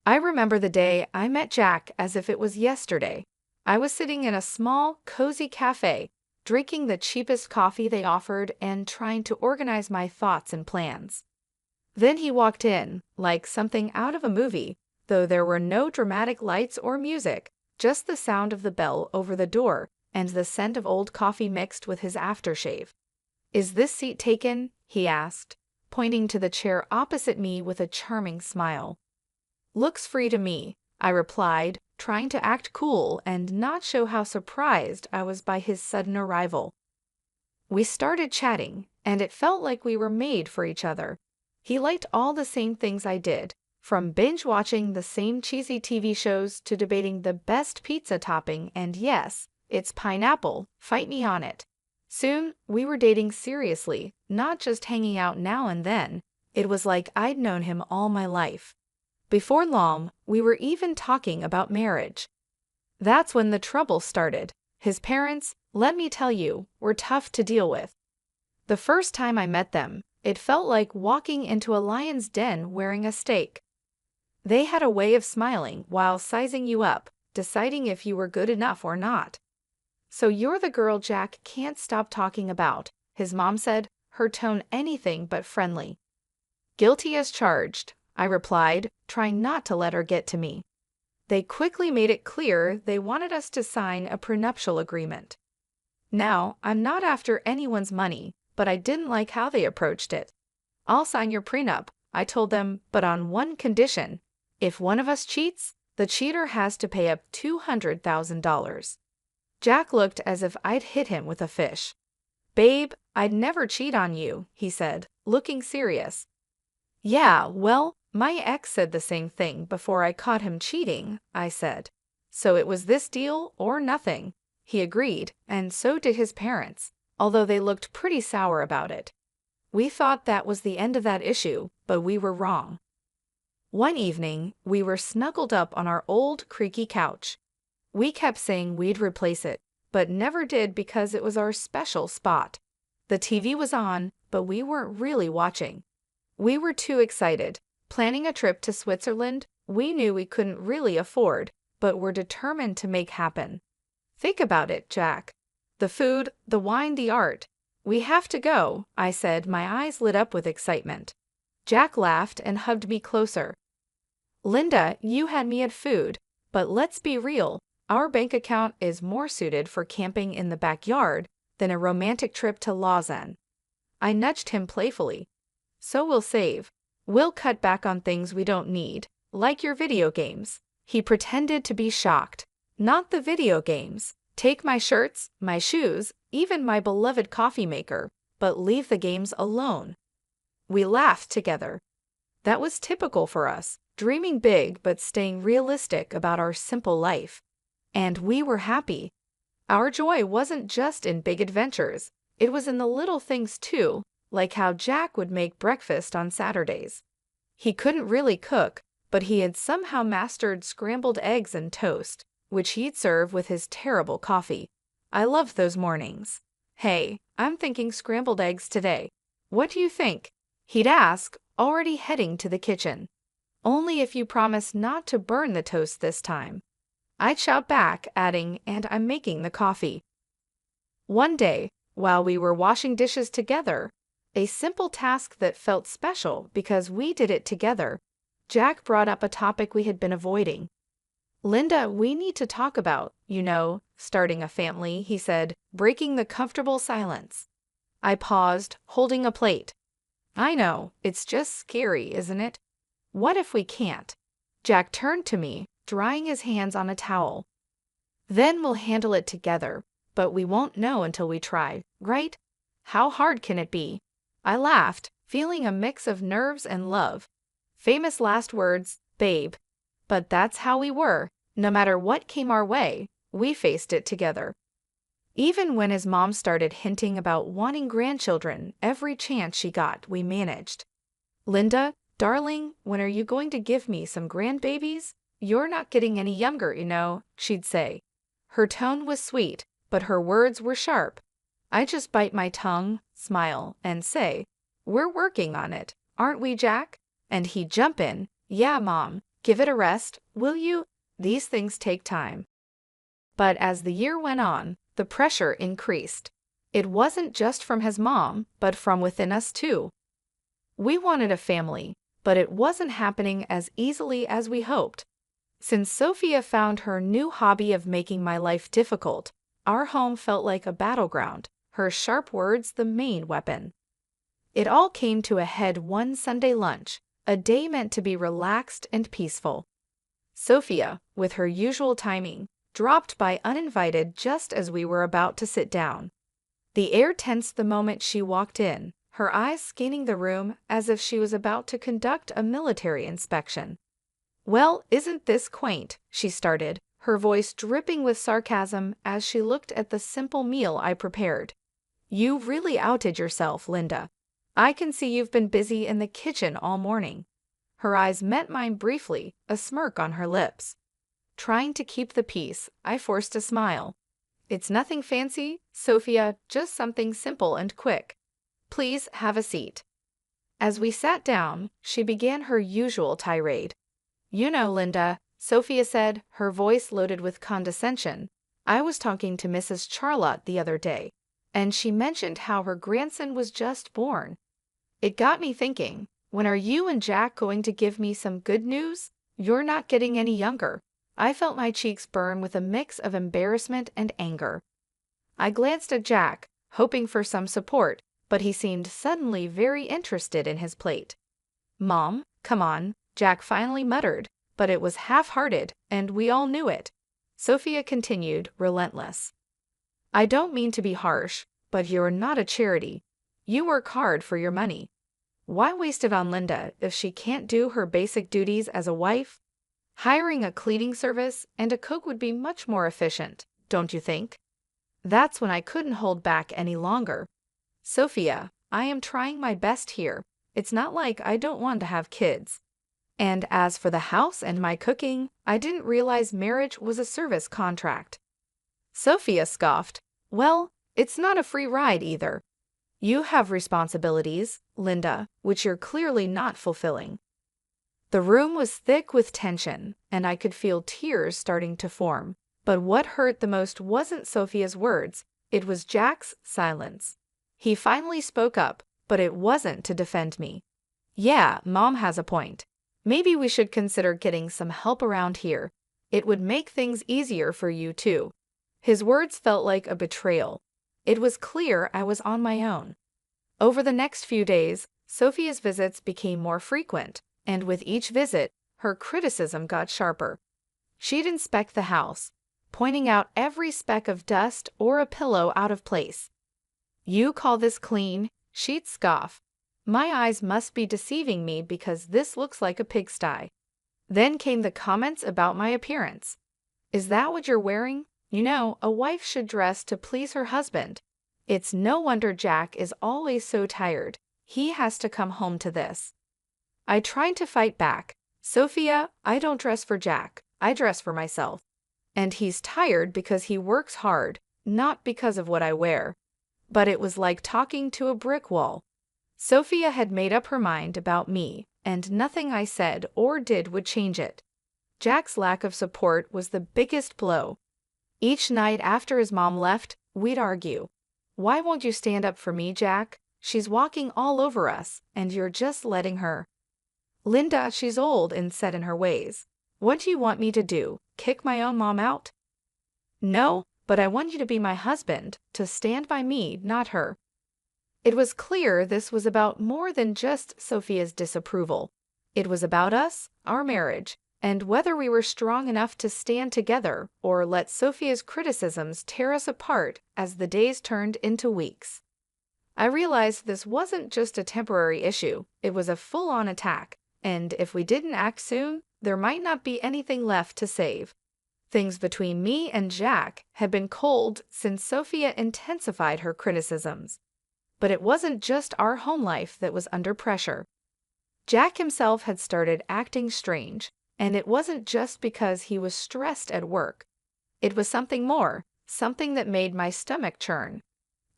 I remember the day I met Jack as if it was yesterday. I was sitting in a small, cozy cafe, drinking the cheapest coffee they offered and trying to organize my thoughts and plans. Then he walked in, like something out of a movie, though there were no dramatic lights or music, just the sound of the bell over the door and the scent of old coffee mixed with his aftershave. "Is this seat taken?" he asked, pointing to the chair opposite me with a charming smile. "Looks free to me," I replied, trying to act cool and not show how surprised I was by his sudden arrival. We started chatting, and it felt like we were made for each other. He liked all the same things I did, from binge-watching the same cheesy TV shows to debating the best pizza topping, and yes, it's pineapple, fight me on it. Soon, we were dating seriously, not just hanging out now and then. It was like I'd known him all my life. Before long, we were even talking about marriage. That's when the trouble started. His parents, let me tell you, were tough to deal with. The first time I met them, it felt like walking into a lion's den wearing a steak. They had a way of smiling while sizing you up, deciding if you were good enough or not. "So you're the girl Jack can't stop talking about," his mom said, her tone anything but friendly. "Guilty as charged," I replied, trying not to let her get to me. They quickly made it clear they wanted us to sign a prenuptial agreement. Now, I'm not after anyone's money, but I didn't like how they approached it. "I'll sign your prenup," I told them, "but on one condition. If one of us cheats, the cheater has to pay up $200,000. Jack looked as if I'd hit him with a fish. "Babe, I'd never cheat on you," he said, looking serious. "Yeah, well, my ex said the same thing before I caught him cheating," I said. "So it was this deal or nothing." He agreed, and so did his parents, although they looked pretty sour about it. We thought that was the end of that issue, but we were wrong. One evening, we were snuggled up on our old creaky couch. We kept saying we'd replace it, but never did because it was our special spot. The TV was on, but we weren't really watching. We were too excited, planning a trip to Switzerland we knew we couldn't really afford, but were determined to make happen. "Think about it, Jack. The food, the wine, the art. We have to go," I said, my eyes lit up with excitement. Jack laughed and hugged me closer. "Linda, you had me at food, but let's be real. Our bank account is more suited for camping in the backyard than a romantic trip to Lausanne." I nudged him playfully. "So we'll save. We'll cut back on things we don't need, like your video games." He pretended to be shocked. "Not the video games. Take my shirts, my shoes, even my beloved coffee maker, but leave the games alone." We laughed together. That was typical for us, dreaming big but staying realistic about our simple life. And we were happy. Our joy wasn't just in big adventures. It was in the little things too, like how Jack would make breakfast on Saturdays. He couldn't really cook, but he had somehow mastered scrambled eggs and toast, which he'd serve with his terrible coffee. I loved those mornings. "Hey, I'm thinking scrambled eggs today. What do you think?" he'd ask, already heading to the kitchen. "Only if you promise not to burn the toast this time." I'd shout back, adding, "And I'm making the coffee." One day, while we were washing dishes together, a simple task that felt special because we did it together, Jack brought up a topic we had been avoiding. "Linda, we need to talk about, starting a family," he said, breaking the comfortable silence. I paused, holding a plate. "I know, it's just scary, isn't it? What if we can't?" Jack turned to me, drying his hands on a towel. "Then we'll handle it together, but we won't know until we try, right? How hard can it be?" I laughed, feeling a mix of nerves and love. Famous last words, babe. But that's how we were. No matter what came our way, we faced it together. Even when his mom started hinting about wanting grandchildren every chance she got, we managed. "Linda, darling, when are you going to give me some grandbabies? You're not getting any younger, she'd say. Her tone was sweet, but her words were sharp. I just bite my tongue, smile, and say, "We're working on it, aren't we, Jack?" And he'd jump in, "Yeah, Mom, Give it a rest, will you? These things take time. But as the year went on, the pressure increased. It wasn't just from his mom, but from within us too. We wanted a family, but it wasn't happening as easily as we hoped. Since Sophia found her new hobby of making my life difficult, our home felt like a battleground, her sharp words the main weapon. It all came to a head one Sunday lunch, a day meant to be relaxed and peaceful. Sophia, with her usual timing, dropped by uninvited just as we were about to sit down. The air tensed the moment she walked in, her eyes scanning the room as if she was about to conduct a military inspection. "Well, isn't this quaint?" she started, her voice dripping with sarcasm as she looked at the simple meal I prepared. "You really outed yourself, Linda. I can see you've been busy in the kitchen all morning." Her eyes met mine briefly, a smirk on her lips. Trying to keep the peace, I forced a smile. "It's nothing fancy, Sophia, just something simple and quick. Please have a seat." As we sat down, she began her usual tirade. "You know, Linda," Sophia said, her voice loaded with condescension, "I was talking to Mrs. Charlotte the other day, and she mentioned how her grandson was just born. It got me thinking, when are you and Jack going to give me some good news? You're not getting any younger." I felt my cheeks burn with a mix of embarrassment and anger. I glanced at Jack, hoping for some support, but he seemed suddenly very interested in his plate. "Mom, come on," Jack finally muttered, but it was half-hearted, and we all knew it. Sophia continued, relentless. "I don't mean to be harsh, but you're not a charity. You work hard for your money. Why waste it on Linda if she can't do her basic duties as a wife? Hiring a cleaning service and a cook would be much more efficient, don't you think?" That's when I couldn't hold back any longer. "Sophia, I am trying my best here. It's not like I don't want to have kids. And as for the house and my cooking, I didn't realize marriage was a service contract." Sophia scoffed. "Well, it's not a free ride either. You have responsibilities, Linda, which you're clearly not fulfilling." The room was thick with tension, and I could feel tears starting to form. But what hurt the most wasn't Sophia's words, it was Jack's silence. He finally spoke up, but it wasn't to defend me. "Yeah, Mom has a point. Maybe we should consider getting some help around here. It would make things easier for you too." His words felt like a betrayal. It was clear I was on my own. Over the next few days, Sophia's visits became more frequent, and with each visit, her criticism got sharper. She'd inspect the house, pointing out every speck of dust or a pillow out of place. "You call this clean?" She'd scoff. "My eyes must be deceiving me because this looks like a pigsty." Then came the comments about my appearance. "Is that what you're wearing? You know, a wife should dress to please her husband. It's no wonder Jack is always so tired. He has to come home to this." I tried to fight back. "Sophia, I don't dress for Jack. I dress for myself. And he's tired because he works hard, not because of what I wear." But it was like talking to a brick wall. Sophia had made up her mind about me, and nothing I said or did would change it. Jack's lack of support was the biggest blow. Each night after his mom left, we'd argue. "Why won't you stand up for me, Jack? She's walking all over us, and you're just letting her." "Linda, she's old and set in her ways. What do you want me to do, kick my own mom out?" "No, but I want you to be my husband, to stand by me, not her." It was clear this was about more than just Sophia's disapproval. It was about us, our marriage, and whether we were strong enough to stand together or let Sophia's criticisms tear us apart as the days turned into weeks. I realized this wasn't just a temporary issue, it was a full-on attack. And if we didn't act soon, there might not be anything left to save. Things between me and Jack had been cold since Sophia intensified her criticisms. But it wasn't just our home life that was under pressure. Jack himself had started acting strange, and it wasn't just because he was stressed at work. It was something more, something that made my stomach churn.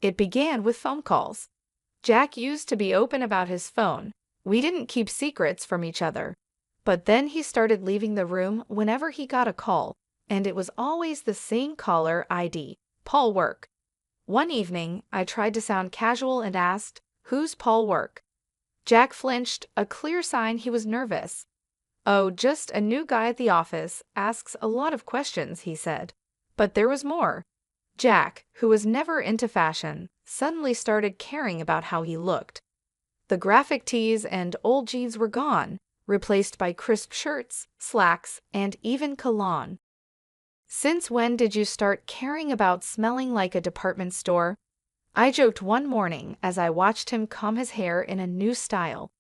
It began with phone calls. Jack used to be open about his phone. We didn't keep secrets from each other. But then he started leaving the room whenever he got a call, and it was always the same caller ID, Paul Work. One evening, I tried to sound casual and asked, "Who's Paul Work?" Jack flinched, a clear sign he was nervous. "Oh, just a new guy at the office, asks a lot of questions," he said. But there was more. Jack, who was never into fashion, suddenly started caring about how he looked. The graphic tees and old jeans were gone, replaced by crisp shirts, slacks, and even cologne. "Since when did you start caring about smelling like a department store?" I joked one morning as I watched him comb his hair in a new style.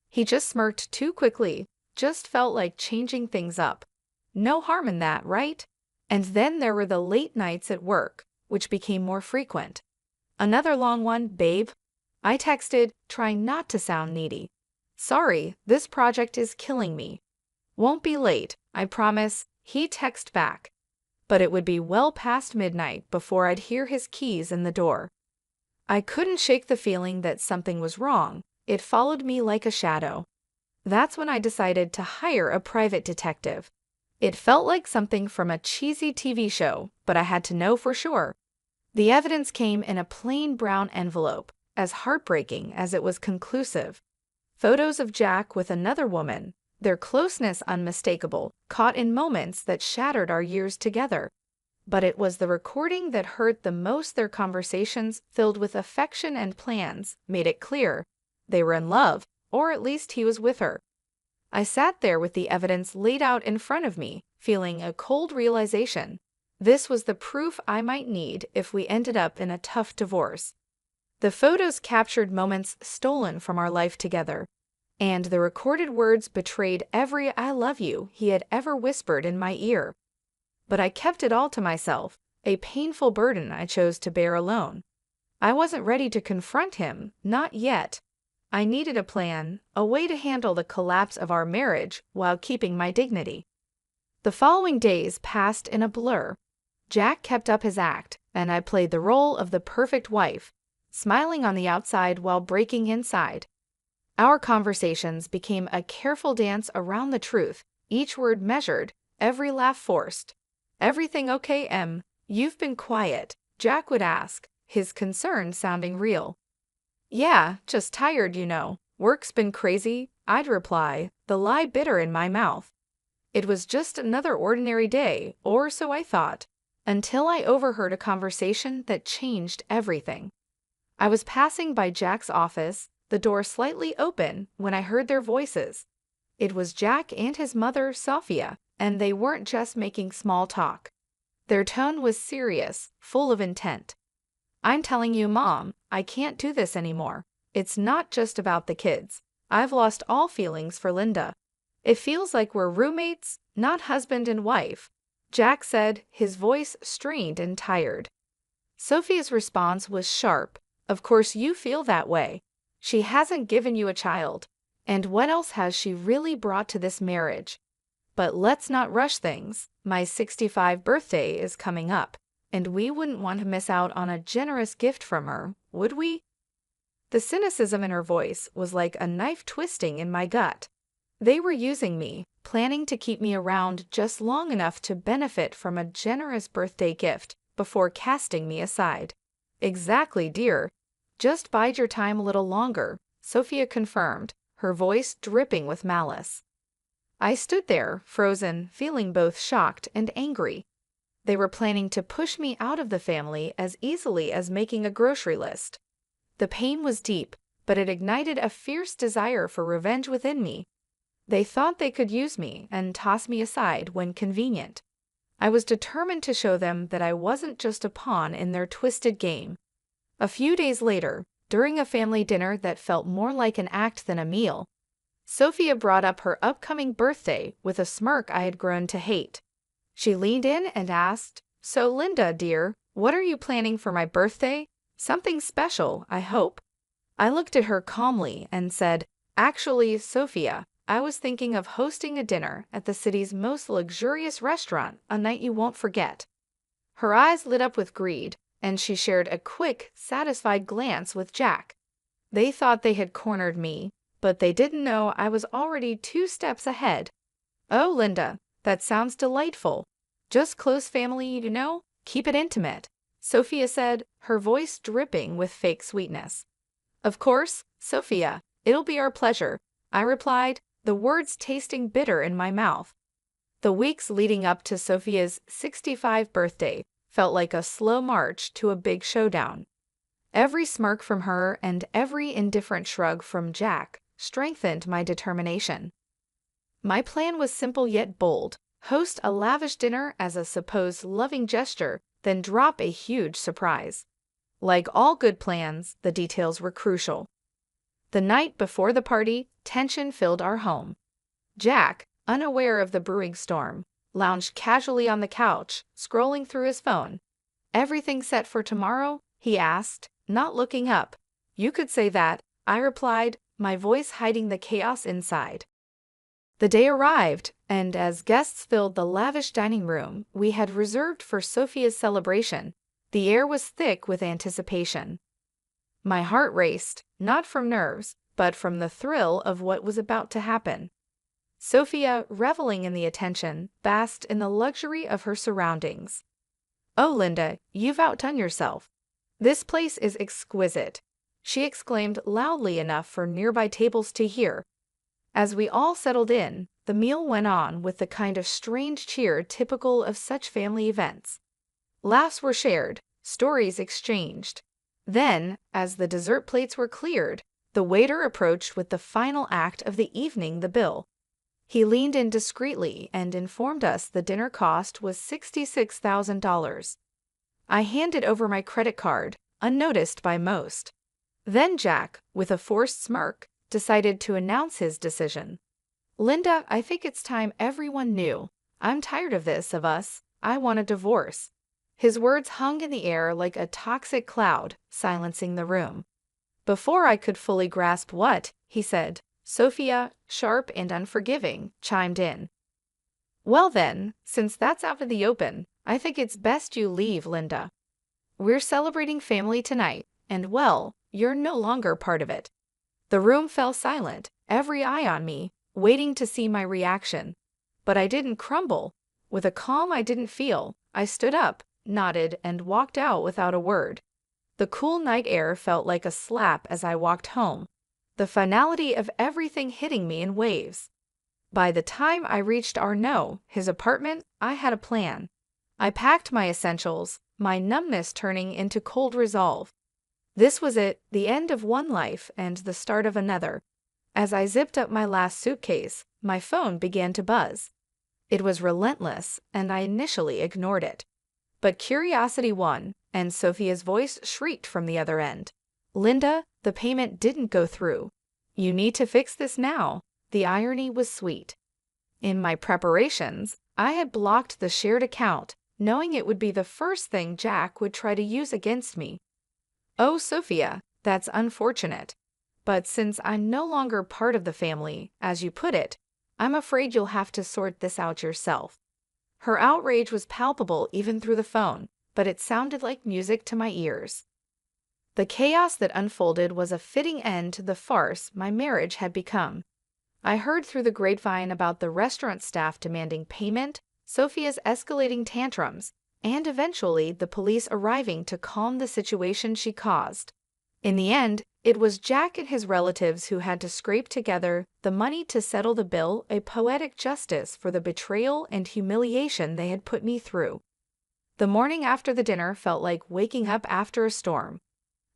He just smirked too quickly, just felt like changing things up. No harm in that, right? And then there were the late nights at work, which became more frequent. "Another long one, babe?" I texted, trying not to sound needy. "Sorry, this project is killing me." "Won't be late, I promise," he texted back. But it would be well past midnight before I'd hear his keys in the door. I couldn't shake the feeling that something was wrong. It followed me like a shadow. That's when I decided to hire a private detective. It felt like something from a cheesy TV show, but I had to know for sure. The evidence came in a plain brown envelope, as heartbreaking as it was conclusive. Photos of Jack with another woman, their closeness unmistakable, caught in moments that shattered our years together. But it was the recording that hurt the most. Their conversations, filled with affection and plans, made it clear they were in love, or at least he was with her. I sat there with the evidence laid out in front of me, feeling a cold realization. This was the proof I might need if we ended up in a tough divorce. The photos captured moments stolen from our life together, and the recorded words betrayed every "I love you" he had ever whispered in my ear. But I kept it all to myself, a painful burden I chose to bear alone. I wasn't ready to confront him, not yet. I needed a plan, a way to handle the collapse of our marriage while keeping my dignity. The following days passed in a blur. Jack kept up his act, and I played the role of the perfect wife, smiling on the outside while breaking inside. Our conversations became a careful dance around the truth, each word measured, every laugh forced. "Everything okay, Em? You've been quiet," Jack would ask, his concern sounding real. "Yeah, just tired, you know. Work's been crazy," I'd reply, the lie bitter in my mouth. It was just another ordinary day, or so I thought, until I overheard a conversation that changed everything. I was passing by Jack's office, the door slightly open, when I heard their voices. It was Jack and his mother, Sophia, and they weren't just making small talk. Their tone was serious, full of intent. "I'm telling you, Mom, I can't do this anymore. It's not just about the kids. I've lost all feelings for Linda. It feels like we're roommates, not husband and wife," Jack said, his voice strained and tired. Sophia's response was sharp. "Of course you feel that way. She hasn't given you a child. And what else has she really brought to this marriage? But let's not rush things. My 65th birthday is coming up, and we wouldn't want to miss out on a generous gift from her, would we?" The cynicism in her voice was like a knife twisting in my gut. They were using me, planning to keep me around just long enough to benefit from a generous birthday gift before casting me aside. "Exactly, dear. Just bide your time a little longer," Sophia confirmed, her voice dripping with malice. I stood there, frozen, feeling both shocked and angry. They were planning to push me out of the family as easily as making a grocery list. The pain was deep, but it ignited a fierce desire for revenge within me. They thought they could use me and toss me aside when convenient. I was determined to show them that I wasn't just a pawn in their twisted game. A few days later, during a family dinner that felt more like an act than a meal, Sophia brought up her upcoming birthday with a smirk I had grown to hate. She leaned in and asked, "So, Linda, dear, what are you planning for my birthday? Something special, I hope." I looked at her calmly and said, "Actually, Sophia, I was thinking of hosting a dinner at the city's most luxurious restaurant, a night you won't forget." Her eyes lit up with greed, and she shared a quick, satisfied glance with Jack. They thought they had cornered me, but they didn't know I was already 2 steps ahead, Oh, Linda, that sounds delightful. Just close family, keep it intimate, Sophia said, her voice dripping with fake sweetness. Of course, Sophia, it'll be our pleasure, I replied, the words tasting bitter in my mouth. The weeks leading up to Sophia's 65th birthday felt like a slow march to a big showdown. Every smirk from her and every indifferent shrug from Jack strengthened my determination. My plan was simple yet bold: host a lavish dinner as a supposed loving gesture, then drop a huge surprise. Like all good plans, the details were crucial. The night before the party, tension filled our home. Jack, unaware of the brewing storm, lounged casually on the couch, scrolling through his phone. "Everything set for tomorrow?" he asked, not looking up. "You could say that," I replied, my voice hiding the chaos inside. The day arrived, and as guests filled the lavish dining room we had reserved for Sophia's celebration, the air was thick with anticipation. My heart raced, not from nerves, but from the thrill of what was about to happen. Sophia, reveling in the attention, basked in the luxury of her surroundings. "Oh, Linda, you've outdone yourself. This place is exquisite," she exclaimed loudly enough for nearby tables to hear. As we all settled in, the meal went on with the kind of strange cheer typical of such family events. Laughs were shared, stories exchanged. Then, as the dessert plates were cleared, the waiter approached with the final act of the evening, the bill. He leaned in discreetly and informed us the dinner cost was $66,000. I handed over my credit card, unnoticed by most. Then Jack, with a forced smirk, decided to announce his decision. "Linda, I think it's time everyone knew. I'm tired of this, of us. I want a divorce." His words hung in the air like a toxic cloud, silencing the room. Before I could fully grasp what he said, Sophia, sharp and unforgiving, chimed in. "Well then, since that's out in the open, I think it's best you leave, Linda. We're celebrating family tonight, and well, you're no longer part of it." The room fell silent, every eye on me, waiting to see my reaction. But I didn't crumble. With a calm I didn't feel, I stood up, nodded, and walked out without a word. The cool night air felt like a slap as I walked home, the finality of everything hitting me in waves. By the time I reached his apartment, I had a plan. I packed my essentials, my numbness turning into cold resolve. This was it, the end of one life and the start of another. As I zipped up my last suitcase, my phone began to buzz. It was relentless, and I initially ignored it. But curiosity won, and Sophia's voice shrieked from the other end. "Linda, the payment didn't go through. You need to fix this now." The irony was sweet. In my preparations, I had blocked the shared account, knowing it would be the first thing Jack would try to use against me. "Oh, Sophia, that's unfortunate. But since I'm no longer part of the family, as you put it, I'm afraid you'll have to sort this out yourself." Her outrage was palpable even through the phone, but it sounded like music to my ears. The chaos that unfolded was a fitting end to the farce my marriage had become. I heard through the grapevine about the restaurant staff demanding payment, Sophia's escalating tantrums, and eventually the police arriving to calm the situation she caused. In the end, it was Jack and his relatives who had to scrape together the money to settle the bill, a poetic justice for the betrayal and humiliation they had put me through. The morning after the dinner felt like waking up after a storm.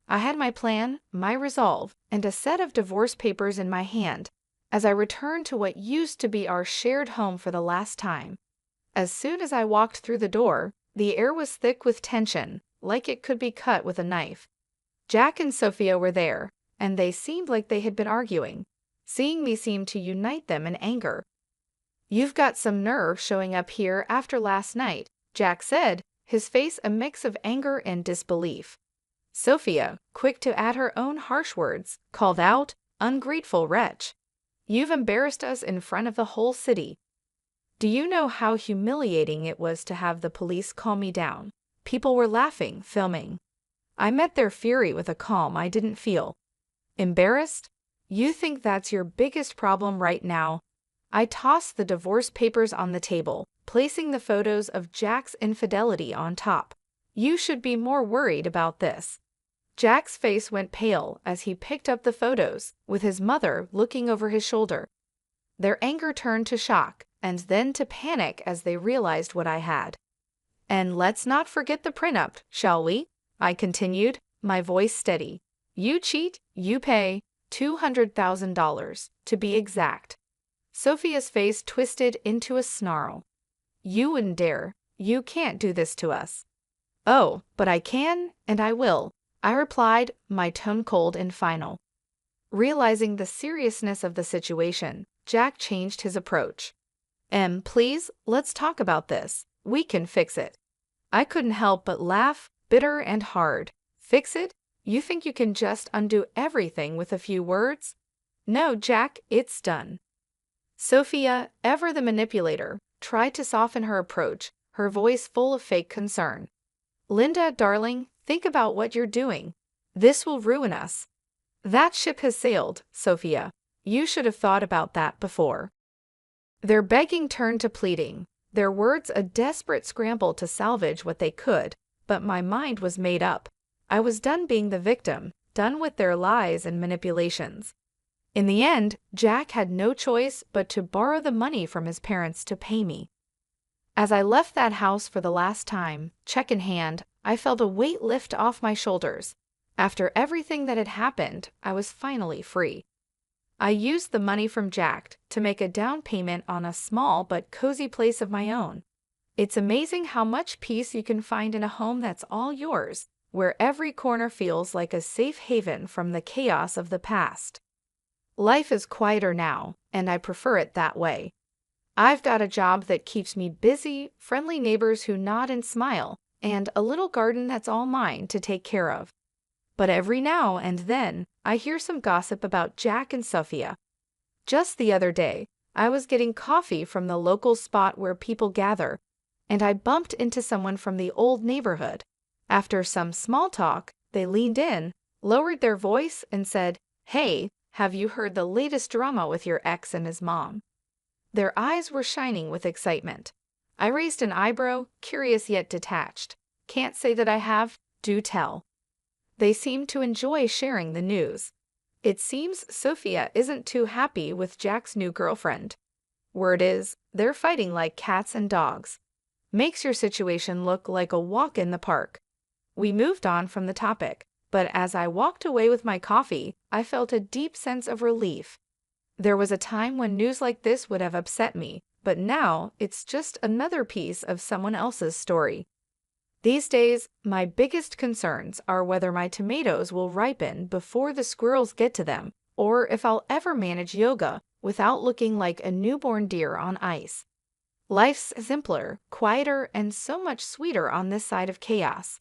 I had my plan, my resolve, and a set of divorce papers in my hand as I returned to what used to be our shared home for the last time. As soon as I walked through the door, the air was thick with tension, like it could be cut with a knife. Jack and Sophia were there, and they seemed like they had been arguing. Seeing me seemed to unite them in anger. "You've got some nerve showing up here after last night," Jack said, his face a mix of anger and disbelief. Sophia, quick to add her own harsh words, called out, "Ungrateful wretch. You've embarrassed us in front of the whole city." Do you know how humiliating it was to have the police calm me down? People were laughing, filming. I met their fury with a calm I didn't feel. "Embarrassed? You think that's your biggest problem right now?" I tossed the divorce papers on the table, placing the photos of Jack's infidelity on top. You should be more worried about this. Jack's face went pale as he picked up the photos, with his mother looking over his shoulder. Their anger turned to shock, and then to panic as they realized what I had. And let's not forget the prenup, shall we? I continued, my voice steady. You cheat, you pay $200,000, to be exact. Sophia's face twisted into a snarl. You wouldn't dare. You can't do this to us. Oh, but I can, and I will, I replied, my tone cold and final. Realizing the seriousness of the situation, Jack changed his approach. Please, let's talk about this. We can fix it. I couldn't help but laugh, bitter and hard. Fix it? You think you can just undo everything with a few words? No, Jack, it's done. Sophia, ever the manipulator, tried to soften her approach, her voice full of fake concern. Linda, darling, think about what you're doing. This will ruin us. That ship has sailed, Sophia. You should have thought about that before. Their begging turned to pleading, their words a desperate scramble to salvage what they could, but my mind was made up. I was done being the victim, done with their lies and manipulations. In the end, Jack had no choice but to borrow the money from his parents to pay me. As I left that house for the last time, check in hand, I felt a weight lift off my shoulders. After everything that had happened, I was finally free. I used the money from Jack to make a down payment on a small but cozy place of my own. It's amazing how much peace you can find in a home that's all yours, where every corner feels like a safe haven from the chaos of the past. Life is quieter now, and I prefer it that way. I've got a job that keeps me busy, friendly neighbors who nod and smile, and a little garden that's all mine to take care of. But every now and then, I hear some gossip about Jack and Sophia. Just the other day, I was getting coffee from the local spot where people gather, and I bumped into someone from the old neighborhood. After some small talk, they leaned in, lowered their voice, and said, "Hey, have you heard the latest drama with your ex and his mom?" Their eyes were shining with excitement. I raised an eyebrow, curious yet detached. Can't say that I have, do tell. They seemed to enjoy sharing the news. It seems Sophia isn't too happy with Jack's new girlfriend. Word is, they're fighting like cats and dogs. Makes your situation look like a walk in the park. We moved on from the topic, but as I walked away with my coffee, I felt a deep sense of relief. There was a time when news like this would have upset me, but now it's just another piece of someone else's story. These days, my biggest concerns are whether my tomatoes will ripen before the squirrels get to them, or if I'll ever manage yoga without looking like a newborn deer on ice. Life's simpler, quieter, and so much sweeter on this side of chaos.